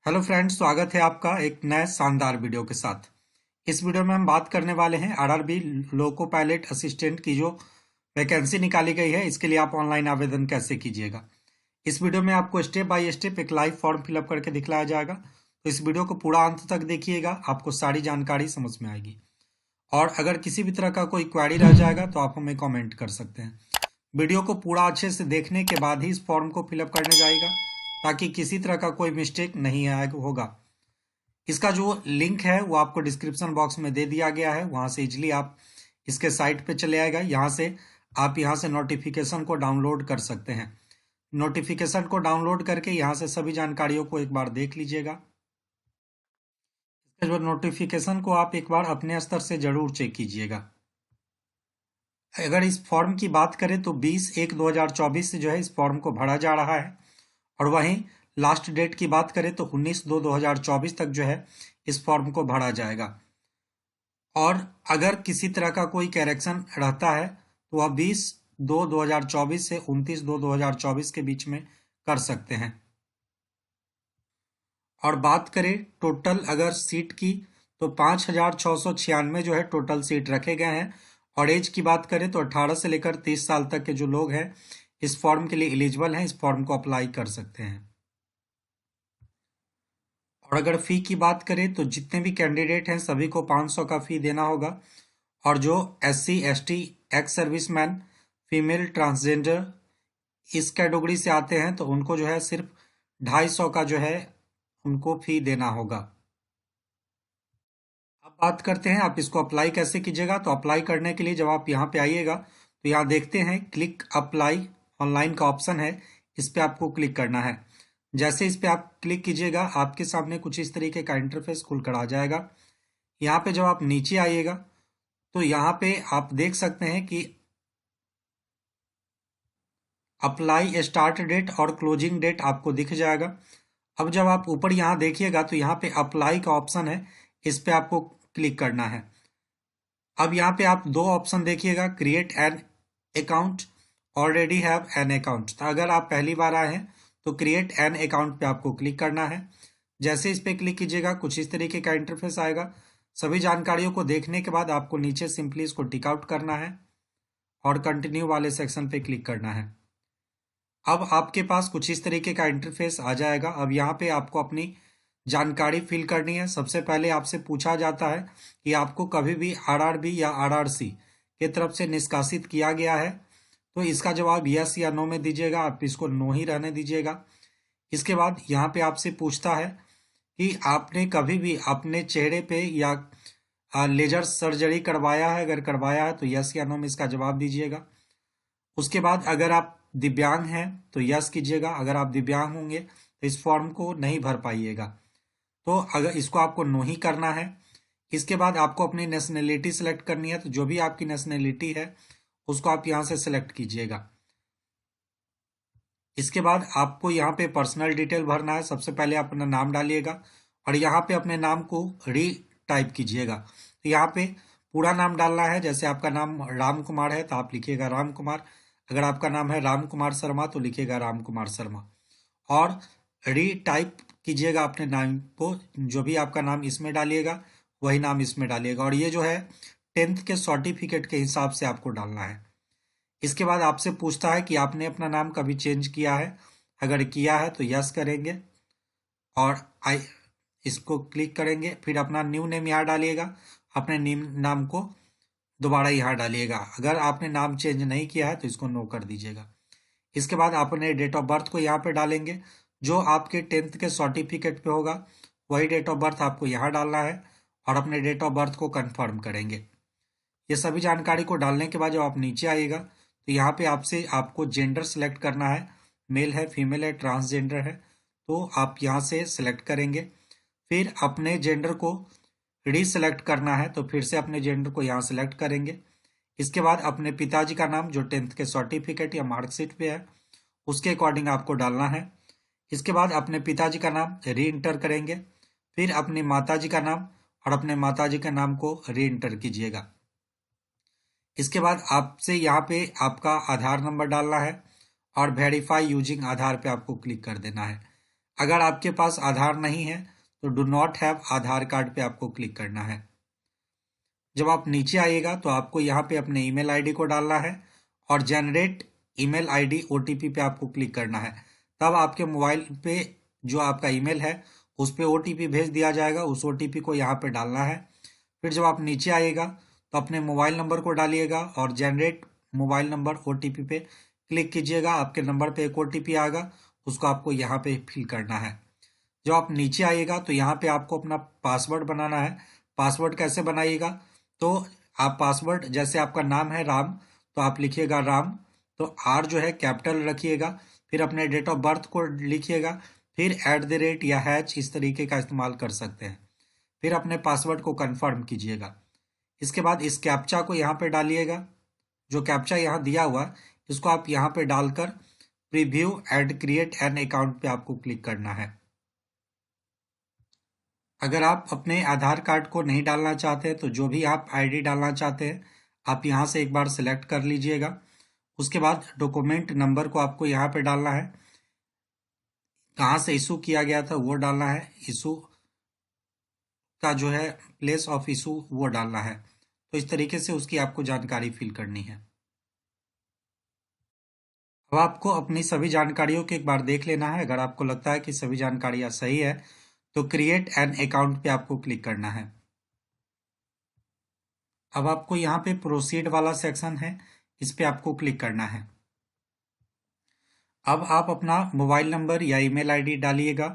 Hello friends, स्वागत है आपका एक नए शानदार वीडियो के साथ। इस वीडियो में हम बात करने वाले हैं आरआरबी लोको पायलट असिस्टेंट की जो वैकेंसी निकाली गई है, इसके लिए आप ऑनलाइन आवेदन कैसे कीजिएगा। इस वीडियो में आपको स्टेप बाय स्टेप एक लाइव फॉर्म फिलअप करके दिखलाया जाएगा, तो इस वीडियो को पूरा अंत तक देखिएगा, आपको सारी जानकारी समझ में आएगी। और अगर किसी भी तरह का कोई क्वेरी रह जाएगा तो आप हमें कॉमेंट कर सकते हैं। वीडियो को पूरा अच्छे से देखने के बाद ही इस फॉर्म को फिलअप करने जाएगा, ताकि किसी तरह का कोई मिस्टेक नहीं होगा। इसका जो लिंक है वो आपको डिस्क्रिप्शन बॉक्स में दे दिया गया है, वहां से इजिली आप इसके साइट पे चले आएगा। यहाँ से नोटिफिकेशन को डाउनलोड कर सकते हैं। नोटिफिकेशन को डाउनलोड करके यहाँ से सभी जानकारियों को एक बार देख लीजिएगा। इसके जो नोटिफिकेशन को आप एक बार अपने स्तर से जरूर चेक कीजिएगा। अगर इस फॉर्म की बात करें तो 20/1/2024 से जो है इस फॉर्म को भरा जा रहा है, और वहीं लास्ट डेट की बात करें तो 19/2/2024 तक जो है इस फॉर्म को भरा जाएगा। और अगर किसी तरह का कोई करेक्शन रहता है तो वह 20/2/2024 से 29/2/2024 के बीच में कर सकते हैं। और बात करें टोटल अगर सीट की तो 5,696 जो है टोटल सीट रखे गए हैं। और एज की बात करें तो 18 से लेकर 30 साल तक के जो लोग हैं इस फॉर्म के लिए एलिजिबल हैं, इस फॉर्म को अप्लाई कर सकते हैं। और अगर फी की बात करें तो जितने भी कैंडिडेट हैं सभी को 500 का फी देना होगा। और जो SC ST ex serviceman, female, transgender इस कैटेगरी से आते हैं तो उनको जो है सिर्फ 250 का जो है उनको फी देना होगा। अब बात करते हैं आप इसको अप्लाई कैसे कीजिएगा। तो अप्लाई करने के लिए जब आप यहाँ पे आइएगा तो यहाँ देखते हैं क्लिक अप्लाई ऑनलाइन का ऑप्शन है, इस पे आपको क्लिक करना है। जैसे इस पे आप क्लिक कीजिएगा आपके सामने कुछ इस तरीके का इंटरफेस खुलकर आ जाएगा। यहाँ पे जब आप नीचे आइएगा तो यहाँ पे आप देख सकते हैं कि अप्लाई स्टार्ट डेट और क्लोजिंग डेट आपको दिख जाएगा। अब जब आप ऊपर यहाँ देखिएगा तो यहाँ पे अप्लाई का ऑप्शन है, इस पे आपको क्लिक करना है। अब यहाँ पे आप दो ऑप्शन देखिएगा, create an account, already have an account. तो अगर आप पहली बार आए हैं तो क्रिएट एन अकाउंट पे आपको क्लिक करना है। जैसे इस पे क्लिक कीजिएगा कुछ इस तरीके का इंटरफेस आएगा। सभी जानकारियों को देखने के बाद आपको नीचे सिंपली इसको टिक आउट करना है और कंटिन्यू वाले सेक्शन पे क्लिक करना है। अब आपके पास कुछ इस तरीके का इंटरफेस आ जाएगा। अब यहाँ पे आपको अपनी जानकारी फिल करनी है। सबसे पहले आपसे पूछा जाता है कि आपको कभी भी आरआरबी या आरआरसी के तरफ से निष्कासित किया गया है, तो इसका जवाब यस या नो में दीजिएगा। आप इसको नो ही रहने दीजिएगा। इसके बाद यहाँ पे आपसे पूछता है कि आपने कभी भी अपने चेहरे पे या लेजर सर्जरी करवाया है, अगर करवाया है तो यस या नो में इसका जवाब दीजिएगा। उसके बाद अगर आप दिव्यांग हैं तो यस कीजिएगा, अगर आप दिव्यांग होंगे तो इस फॉर्म को नहीं भर पाइएगा, तो अगर इसको आपको नो ही करना है। इसके बाद आपको अपनी नेशनैलिटी सेलेक्ट करनी है, तो जो भी आपकी नेशनैलिटी है उसको आप यहाँ से सेलेक्ट कीजिएगा। इसके बाद आपको यहाँ पे पर्सनल डिटेल भरना है। सबसे पहले आप अपना नाम डालिएगा और यहाँ पे अपने नाम को री टाइप कीजिएगा। तो यहाँ पे पूरा नाम डालना है। जैसे आपका नाम राम कुमार है तो आप लिखिएगा राम कुमार, अगर आपका नाम है राम कुमार शर्मा तो लिखिएगा राम कुमार शर्मा। और री टाइप कीजिएगा अपने नाम को, जो भी आपका नाम इसमें डालिएगा वही नाम इसमें डालिएगा। और ये जो है 10th के सर्टिफिकेट के हिसाब से आपको डालना है। इसके बाद आपसे पूछता है कि आपने अपना नाम कभी चेंज किया है, अगर किया है तो यस करेंगे और आई इसको क्लिक करेंगे। फिर अपना न्यू नेम यहाँ डालिएगा, अपने नाम को दोबारा यहाँ डालिएगा। अगर आपने नाम चेंज नहीं किया है तो इसको नो कर दीजिएगा। इसके बाद अपने डेट ऑफ बर्थ को यहाँ पे डालेंगे, जो आपके 10th के सर्टिफिकेट पे होगा वही डेट ऑफ बर्थ आपको यहाँ डालना है और अपने डेट ऑफ बर्थ को कंफर्म करेंगे। ये सभी जानकारी को डालने के बाद जब आप नीचे आइएगा तो यहाँ पे आपको जेंडर सेलेक्ट करना है, मेल है, फीमेल है, ट्रांसजेंडर है, तो आप यहाँ से सेलेक्ट करेंगे। फिर अपने जेंडर को रीसेलेक्ट करना है, तो फिर से अपने जेंडर को यहाँ सेलेक्ट करेंगे। इसके बाद अपने पिताजी का नाम जो 10th के सर्टिफिकेट या मार्कशीट पे है उसके अकॉर्डिंग आपको डालना है। इसके बाद अपने पिताजी का नाम री इंटर करेंगे। फिर अपनी माताजी का नाम और अपने माताजी के नाम को री इंटर कीजिएगा। इसके बाद आपसे यहाँ पे आपका आधार नंबर डालना है और वेरीफाई यूजिंग आधार पे आपको क्लिक कर देना है। अगर आपके पास आधार नहीं है तो do not have Aadhaar card पे आपको क्लिक करना है। जब आप नीचे आइएगा तो आपको यहाँ पे अपने ईमेल आईडी को डालना है और जनरेट ईमेल आईडी ओटीपी पे आपको क्लिक करना है। तब आपके मोबाइल पे जो आपका ईमेल है उस पे ओटीपी भेज दिया जाएगा, उस ओटीपी को यहाँ पे डालना है। फिर जब आप नीचे आइएगा तो अपने मोबाइल नंबर को डालिएगा और जनरेट मोबाइल नंबर ओटीपी पे क्लिक कीजिएगा। आपके नंबर पे एक ओटीपी आएगा, उसको आपको यहाँ पे फिल करना है। जब आप नीचे आइएगा तो यहाँ पे आपको अपना पासवर्ड बनाना है। पासवर्ड कैसे बनाइएगा, तो आप पासवर्ड जैसे आपका नाम है राम, तो आप लिखिएगा राम, तो आर जो है कैपिटल रखिएगा, फिर अपने डेट ऑफ बर्थ को लिखिएगा, फिर @ या हैच इस तरीके का इस्तेमाल कर सकते हैं। फिर अपने पासवर्ड को कंफर्म कीजिएगा। इसके बाद इस कैप्चा को यहाँ पे डालिएगा। जो कैप्चा यहाँ दिया हुआ है इसको आप यहाँ पे डालकर preview and create an account पे आपको क्लिक करना है। अगर आप अपने आधार कार्ड को नहीं डालना चाहते हैं तो जो भी आप आईडी डालना चाहते हैं आप यहाँ से एक बार सिलेक्ट कर लीजिएगा। उसके बाद डॉक्यूमेंट नंबर को आपको यहाँ पे डालना है, कहाँ से इशू किया गया था वो डालना है, इशू का जो है प्लेस ऑफ इशू वो डालना है। तो इस तरीके से उसकी आपको जानकारी फिल करनी है। अब आपको अपनी सभी जानकारियों को एक बार देख लेना है। अगर आपको लगता है कि सभी जानकारियाँ सही है तो क्रिएट एन अकाउंट पे आपको क्लिक करना है। अब आपको यहाँ पे प्रोसीड वाला सेक्शन है, इस पे आपको क्लिक करना है। अब आप अपना मोबाइल नंबर या ईमेल आईडी डालिएगा,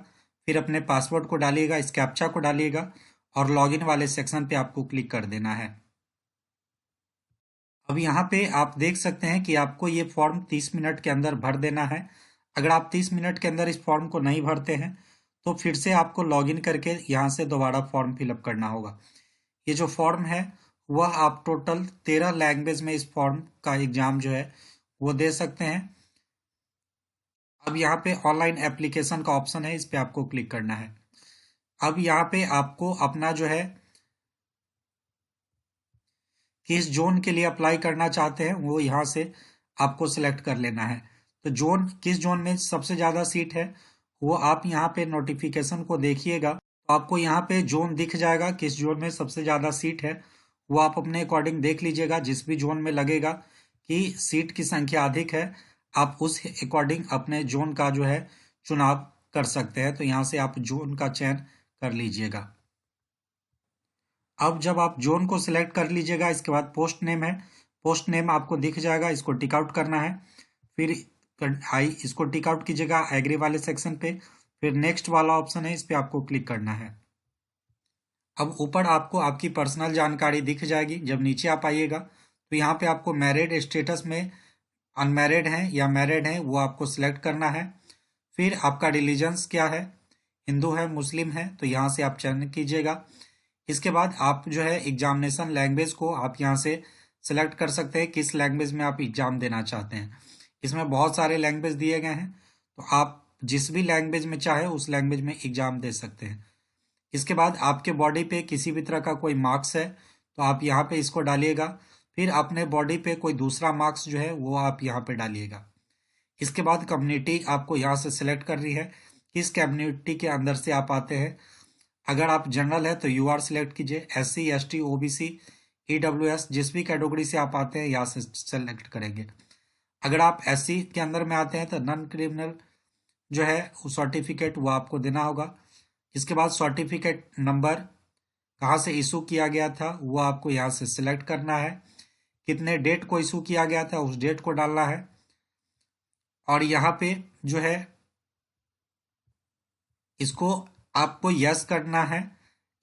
फिर अपने पासवर्ड को डालिएगा, इस कैप्चा को डालिएगा और लॉगिन वाले सेक्शन पे आपको क्लिक कर देना है। अब यहाँ पे आप देख सकते हैं कि आपको ये फॉर्म 30 मिनट के अंदर भर देना है। अगर आप 30 मिनट के अंदर इस फॉर्म को नहीं भरते हैं तो फिर से आपको लॉगिन करके यहाँ से दोबारा फॉर्म फिलअप करना होगा। ये जो फॉर्म है वह आप टोटल 13 लैंग्वेज में इस फॉर्म का एग्जाम जो है वो दे सकते हैं। अब यहाँ पे ऑनलाइन एप्लीकेशन का ऑप्शन है, इस पे आपको क्लिक करना है। अब यहाँ पे आपको अपना जो है किस जोन के लिए अप्लाई करना चाहते हैं वो यहाँ से आपको सिलेक्ट कर लेना है। तो जोन किस जोन में सबसे ज़्यादा सीट है वो आप यहाँ पे नोटिफिकेशन को देखिएगा तो आपको यहाँ पे जोन दिख जाएगा, किस जोन में सबसे ज़्यादा सीट है वो आप अपने अकॉर्डिंग देख लीजिएगा। जिस भी जोन में लगेगा कि सीट की संख्या अधिक है आप उस अकॉर्डिंग अपने जोन का जो है चुनाव कर सकते हैं। तो यहाँ से आप जोन का चयन कर लीजिएगा। अब जब आप जोन को सिलेक्ट कर लीजिएगा इसके बाद पोस्ट नेम है, पोस्ट नेम आपको दिख जाएगा, इसको टिक आउट करना है। फिर इसको टिक आउट कीजिएगा एग्री वाले सेक्शन पे, फिर नेक्स्ट वाला ऑप्शन है इस पे आपको क्लिक करना है। अब ऊपर आपको आपकी पर्सनल जानकारी दिख जाएगी। जब नीचे आप आइएगा तो यहाँ पे आपको मैरिड स्टेटस में अनमैरिड हैं या मैरिड हैं वो आपको सिलेक्ट करना है। फिर आपका रिलीजन्स क्या है, हिंदू है मुस्लिम है, तो यहाँ से आप चयन कीजिएगा। इसके बाद आप जो है एग्जामिनेशन लैंग्वेज को आप यहाँ से सेलेक्ट कर सकते हैं, किस लैंग्वेज में आप एग्जाम देना चाहते हैं। इसमें बहुत सारे लैंग्वेज दिए गए हैं तो आप जिस भी लैंग्वेज में चाहे उस लैंग्वेज में एग्जाम दे सकते हैं। इसके बाद आपके बॉडी पे किसी भी तरह का कोई मार्क्स है तो आप यहाँ पे इसको डालिएगा। फिर अपने बॉडी पे कोई दूसरा मार्क्स जो है वो आप यहाँ पे डालिएगा। इसके बाद कम्युनिटी आपको यहाँ से सिलेक्ट करनी है, किस कम्युनिटी के अंदर से आप आते हैं। अगर आप जनरल है तो यूआर सिलेक्ट कीजिए, SC ST OBC EWS जिस भी कैटेगरी से आप आते हैं यहाँ से सेलेक्ट करेंगे। अगर आप SC के अंदर में आते हैं तो नॉन क्रिमिनल जो है सर्टिफिकेट वो आपको देना होगा। इसके बाद सर्टिफिकेट नंबर कहाँ से इशू किया गया था वो आपको यहाँ से सिलेक्ट करना है, कितने डेट को इशू किया गया था उस डेट को डालना है। और यहाँ पे जो है इसको आपको यस करना है।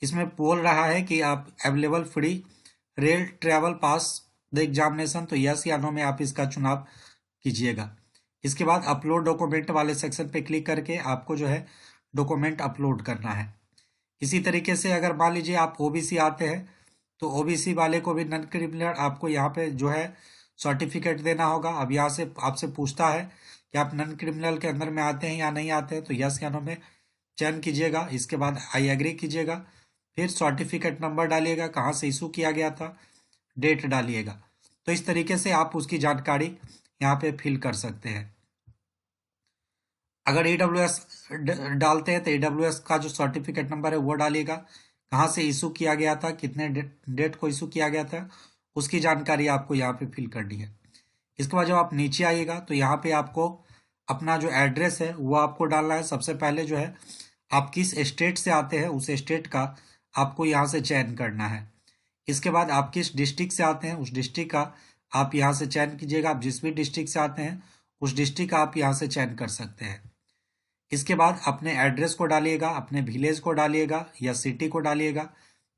इसमें बोल रहा है कि आप available free rail travel pass the examination, तो यस या नो में आप इसका चुनाव कीजिएगा। इसके बाद अपलोड डॉक्यूमेंट वाले सेक्शन पे क्लिक करके आपको जो है डॉक्यूमेंट अपलोड करना है। इसी तरीके से अगर मान लीजिए आप OBC आते हैं तो OBC वाले को भी नॉन क्रिमिनल आपको यहाँ पे जो है सर्टिफिकेट देना होगा। अब यहाँ से आपसे पूछता है कि आप नॉन क्रिमिनल के अंदर में आते हैं या नहीं आते हैं, तो यस या नो में चयन कीजिएगा। इसके बाद आई एग्री कीजिएगा, फिर सर्टिफिकेट नंबर डालिएगा, कहाँ से इशू किया गया था, डेट डालिएगा। तो इस तरीके से आप उसकी जानकारी यहाँ पे फिल कर सकते हैं। अगर AWS डालते हैं तो AWS का जो सर्टिफिकेट नंबर है वो डालिएगा, कहाँ से इशू किया गया था, कितने डेट को इशू किया गया था, उसकी जानकारी आपको यहाँ पे फिल करनी है। इसके बाद जब आप नीचे आइएगा तो यहाँ पे आपको अपना जो एड्रेस है वो आपको डालना है। सबसे पहले जो है आप किस स्टेट से आते हैं उस स्टेट का आपको यहाँ से चयन करना है। इसके बाद आप किस डिस्ट्रिक्ट से आते हैं उस डिस्ट्रिक्ट का आप यहाँ से चयन कीजिएगा। आप जिस भी डिस्ट्रिक्ट से आते हैं उस डिस्ट्रिक्ट का आप यहाँ से चयन कर सकते हैं। इसके बाद अपने एड्रेस को डालिएगा, अपने विलेज को डालिएगा या सिटी को डालिएगा,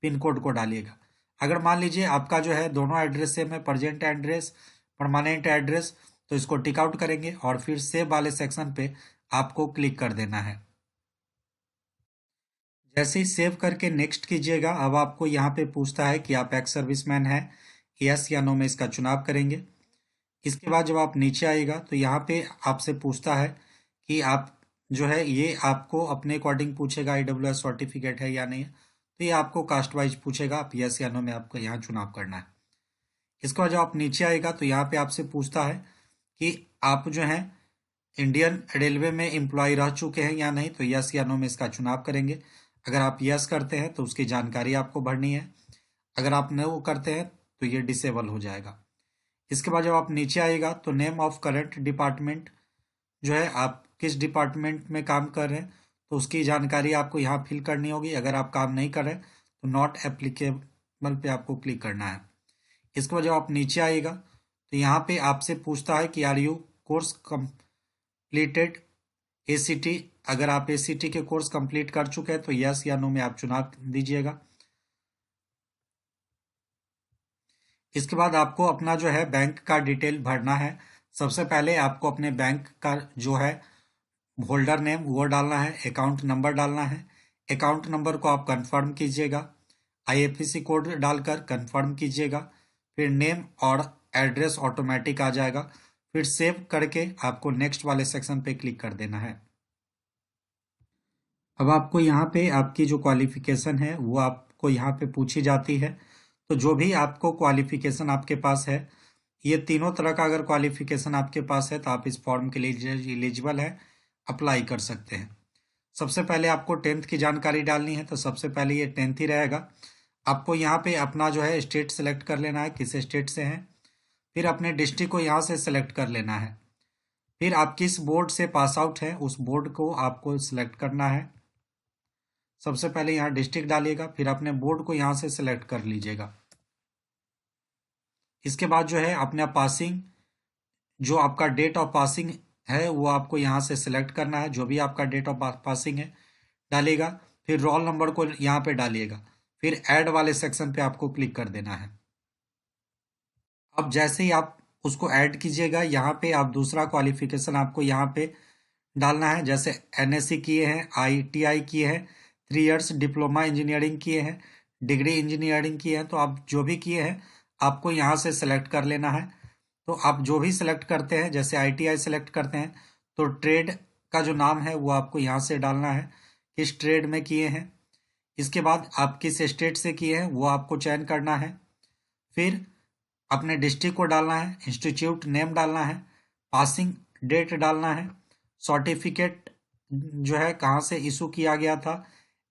पिन कोड को डालिएगा। अगर मान लीजिए आपका जो है दोनों एड्रेस सेम है, प्रेजेंट एड्रेस, परमानेंट एड्रेस, तो इसको टिक आउट करेंगे और फिर सेव वाले सेक्शन पे आपको क्लिक कर देना है। जैसे ही सेव करके नेक्स्ट कीजिएगा, अब आपको यहाँ पे पूछता है कि आप एक्स सर्विसमैन हैं, यस या नो में इसका चुनाव करेंगे। इसके बाद जब आप नीचे आएगा तो यहाँ पे आपसे पूछता है कि आप जो है ये आपको अपने अकॉर्डिंग पूछेगा AWS सर्टिफिकेट है या नहीं है, तो ये आपको कास्ट वाइज पूछेगा, आप यस या नो में आपको यहाँ चुनाव करना है। इसके बाद जब आप नीचे आएगा तो यहाँ पे आपसे पूछता है कि आप जो है इंडियन रेलवे में एम्प्लॉय रह चुके हैं या नहीं, तो यस या नो में इसका चुनाव करेंगे। अगर आप यस करते हैं तो उसकी जानकारी आपको भरनी है, अगर आप नो करते हैं तो ये डिसेबल हो जाएगा। इसके बाद जब आप नीचे आएगा तो नेम ऑफ करंट डिपार्टमेंट जो है आप किस डिपार्टमेंट में काम कर रहे हैं तो उसकी जानकारी आपको यहाँ फिल करनी होगी। अगर आप काम नहीं कर रहे तो नॉट एप्लीकेबल पे आपको क्लिक करना है। इसके बाद जब आप नीचे आएगा तो यहाँ पे आपसे पूछता है कि are you course completed ACT। अगर आप ACT के कोर्स कंप्लीट कर चुके हैं तो यस या नो में आप चुनाव दीजिएगा। इसके बाद आपको अपना जो है बैंक का डिटेल भरना है। सबसे पहले आपको अपने बैंक का जो है होल्डर नेम वो डालना है, अकाउंट नंबर डालना है। अकाउंट नंबर को आप कंफर्म कीजिएगा, IFSC कोड डालकर कंफर्म कीजिएगा। फिर नेम और एड्रेस ऑटोमेटिक आ जाएगा। फिर सेव करके आपको नेक्स्ट वाले सेक्शन पे क्लिक कर देना है। अब आपको यहाँ पे आपकी जो क्वालिफिकेशन है वो आपको यहाँ पे पूछी जाती है। तो जो भी आपको क्वालिफिकेशन आपके पास है, ये तीनों तरह का अगर क्वालिफिकेशन आपके पास है तो आप इस फॉर्म के लिए एलिजिबल है, अप्लाई कर सकते हैं। सबसे पहले आपको 10th की जानकारी डालनी है, तो सबसे पहले ये 10th ही रहेगा। आपको यहाँ पे अपना जो है स्टेट सेलेक्ट कर लेना है, किस स्टेट से हैं। फिर अपने डिस्ट्रिक्ट को यहाँ से सेलेक्ट कर लेना है। फिर आप किस बोर्ड से पास आउट हैं उस बोर्ड को आपको सिलेक्ट करना है। सबसे पहले यहाँ डिस्ट्रिक्ट डालिएगा, फिर अपने बोर्ड को यहाँ से सिलेक्ट कर लीजिएगा। इसके बाद जो है अपना पासिंग, जो आपका डेट ऑफ पासिंग है वो आपको यहाँ से सिलेक्ट करना है। जो भी आपका डेट ऑफ पासिंग है डालिएगा। फिर रोल नंबर को यहाँ पे डालिएगा। फिर ऐड वाले सेक्शन पे आपको क्लिक कर देना है। अब जैसे ही आप उसको ऐड कीजिएगा, यहाँ पे आप दूसरा क्वालिफिकेशन आपको यहाँ पे डालना है। जैसे NSC किए हैं, ITI किए हैं, 3 इयर्स डिप्लोमा इंजीनियरिंग किए हैं, डिग्री इंजीनियरिंग किए हैं, तो आप जो भी किए हैं आपको यहाँ से सेलेक्ट कर लेना है। तो आप जो भी सिलेक्ट करते हैं, जैसे ITI सेलेक्ट करते हैं तो ट्रेड का जो नाम है वो आपको यहाँ से डालना है, किस ट्रेड में किए हैं। इसके बाद आप किस स्टेट से किए हैं वो आपको चयन करना है। फिर अपने डिस्ट्रिक्ट को डालना है, इंस्टीट्यूट नेम डालना है, पासिंग डेट डालना है, सर्टिफिकेट जो है कहाँ से इशू किया गया था,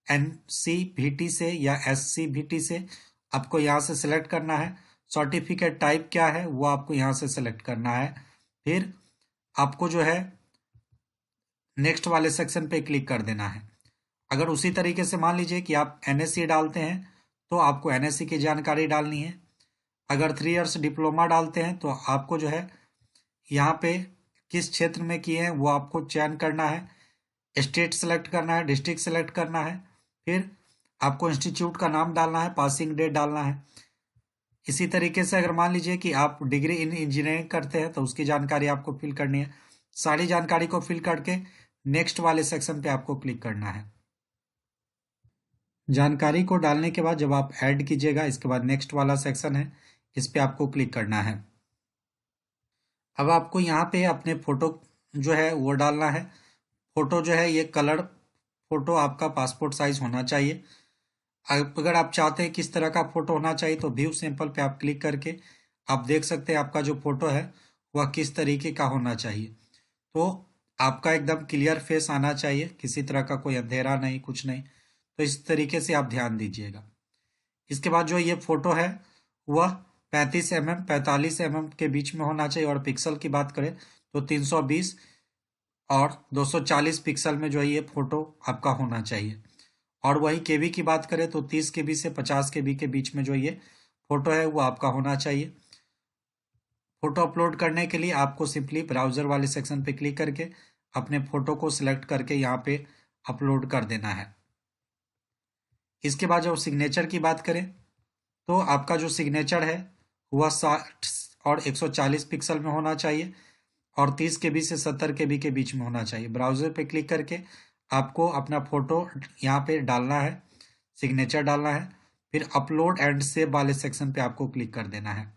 NCVT से या SCVT से, आपको यहाँ से सिलेक्ट करना है। सर्टिफिकेट टाइप क्या है वो आपको यहाँ से सिलेक्ट करना है। फिर आपको जो है नेक्स्ट वाले सेक्शन पे क्लिक कर देना है। अगर उसी तरीके से मान लीजिए कि आप NSC डालते हैं तो आपको NSC की जानकारी डालनी है। अगर 3 इयर्स डिप्लोमा डालते हैं तो आपको जो है यहाँ पे किस क्षेत्र में किए हैं वो आपको चयन करना है, स्टेट सेलेक्ट करना है, डिस्ट्रिक्ट सेलेक्ट करना है। फिर आपको इंस्टीट्यूट का नाम डालना है, पासिंग डेट डालना है। इसी तरीके से अगर मान लीजिए कि आप डिग्री इन इंजीनियरिंग करते हैं तो उसकी जानकारी आपको फिल करनी है। सारी जानकारी को फिल करके नेक्स्ट वाले सेक्शन पे आपको क्लिक करना है। जानकारी को डालने के बाद जब आप ऐड कीजिएगा, इसके बाद नेक्स्ट वाला सेक्शन है, इस पे आपको क्लिक करना है। अब आपको यहाँ पे अपने फोटो जो है वो डालना है। फोटो जो है ये कलर फोटो आपका पासपोर्ट साइज होना चाहिए। अगर आप चाहते हैं किस तरह का फोटो होना चाहिए तो व्यू सैंपल पे आप क्लिक करके आप देख सकते हैं आपका जो फोटो है वह किस तरीके का होना चाहिए। तो आपका एकदम क्लियर फेस आना चाहिए, किसी तरह का कोई अंधेरा नहीं, कुछ नहीं। तो इस तरीके से आप ध्यान दीजिएगा। इसके बाद जो ये फोटो है वह 35 mm 45 mm के बीच में होना चाहिए, और पिक्सल की बात करें तो 320 और 240 पिक्सल में जो है ये फोटो आपका होना चाहिए। और वही केबी की बात करें तो 30 केबी से 50 केबी के बीच में जो ये फोटो है वो आपका होना चाहिए। फोटो अपलोड करने के लिए आपको सिंपली ब्राउजर वाले सेक्शन पे क्लिक करके अपने फोटो को सिलेक्ट करके यहाँ पे अपलोड कर देना है। इसके बाद जब सिग्नेचर की बात करें तो आपका जो सिग्नेचर है वह 60 और 140 पिक्सल में होना चाहिए, और 30 केबी से 70 केबी के बीच में होना चाहिए। ब्राउजर पे क्लिक करके आपको अपना फोटो यहाँ पे डालना है, सिग्नेचर डालना है, फिर अपलोड एंड सेव वाले सेक्शन पे आपको क्लिक कर देना है।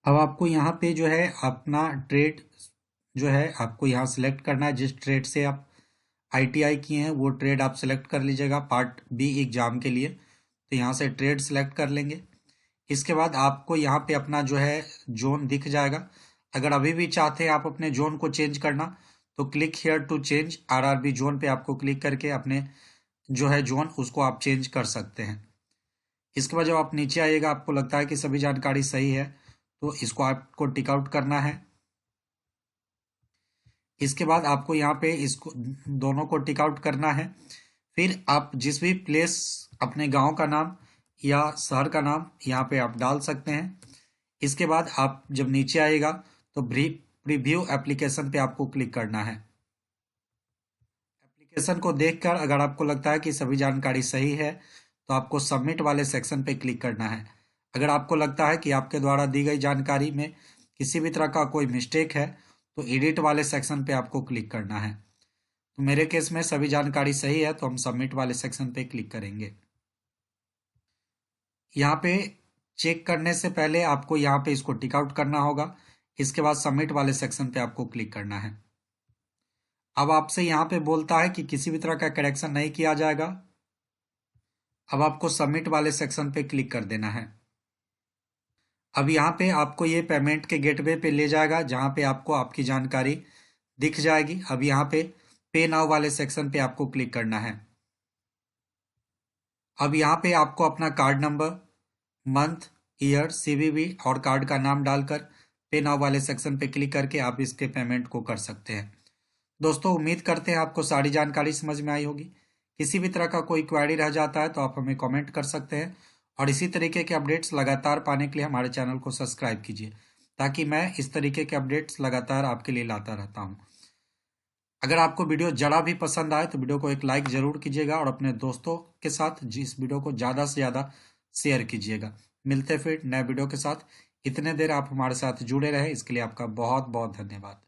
अब आपको यहाँ पे जो है अपना ट्रेड जो है आपको यहाँ सेलेक्ट करना है। जिस ट्रेड से आप ITI किए हैं वो ट्रेड आप सेलेक्ट कर लीजिएगा पार्ट बी एग्जाम के लिए। तो यहाँ से ट्रेड सेलेक्ट कर लेंगे। इसके बाद आपको यहाँ पे अपना जो है जोन दिख जाएगा। अगर अभी भी चाहते हैं आप अपने जोन को चेंज करना तो click here to change RRB zone पे आपको क्लिक करके अपने जो है जोन उसको आप चेंज कर सकते हैं। इसके बाद जब आप नीचे आइएगा आपको लगता है कि सभी जानकारी सही है तो इसको आपको टिक आउट करना है। इसके बाद आपको यहाँ पे इसको दोनों को टिक आउट करना है। फिर आप जिस भी प्लेस अपने गांव का नाम या शहर का नाम यहाँ पे आप डाल सकते हैं। इसके बाद आप जब नीचे आएगा तो प्रीव्यू एप्लीकेशन पे आपको क्लिक करना है। एप्लीकेशन को देखकर अगर आपको लगता है कि सभी जानकारी सही है तो आपको सबमिट वाले सेक्शन पे क्लिक करना है। अगर आपको लगता है कि आपके द्वारा दी गई जानकारी में किसी भी तरह का कोई मिस्टेक है तो एडिट वाले सेक्शन पे आपको क्लिक करना है। तो मेरे केस में सभी जानकारी सही है तो हम सबमिट वाले सेक्शन पे क्लिक करेंगे। यहाँ पे चेक करने से पहले आपको यहाँ पे इसको टिक आउट करना होगा। इसके बाद सबमिट वाले सेक्शन पे आपको क्लिक करना है। अब आपसे यहाँ पे बोलता है कि किसी भी तरह का करेक्शन नहीं किया जाएगा। अब आपको सबमिट वाले सेक्शन पे क्लिक कर देना है। अब यहाँ पे आपको ये पेमेंट के गेटवे पे ले जाएगा जहाँ पे आपको आपकी जानकारी दिख जाएगी। अब यहाँ पे नाउ वाले सेक्शन पे आपको क्लिक करना है। अब यहाँ पे आपको अपना card number, month, year, CVV और कार्ड का नाम डालकर पे नाउ वाले सेक्शन पे क्लिक करके आप इसके पेमेंट को कर सकते हैं। दोस्तों उम्मीद करते हैं आपको सारी जानकारी समझ में आई होगी। किसी भी तरह का कोई क्वेरी रह जाता है तो आप हमें कमेंट कर सकते हैं, और इसी तरीके के अपडेट्स लगातार पाने के लिए हमारे चैनल को सब्सक्राइब कीजिए ताकि मैं इस तरीके के अपडेट्स लगातार आपके लिए लाता रहता हूँ। अगर आपको वीडियो जरा भी पसंद आए तो वीडियो को एक लाइक जरूर कीजिएगा और अपने दोस्तों के साथ इस वीडियो को ज़्यादा से ज़्यादा शेयर कीजिएगा। मिलते फिर नए वीडियो के साथ। इतने देर आप हमारे साथ जुड़े रहे इसके लिए आपका बहुत बहुत धन्यवाद।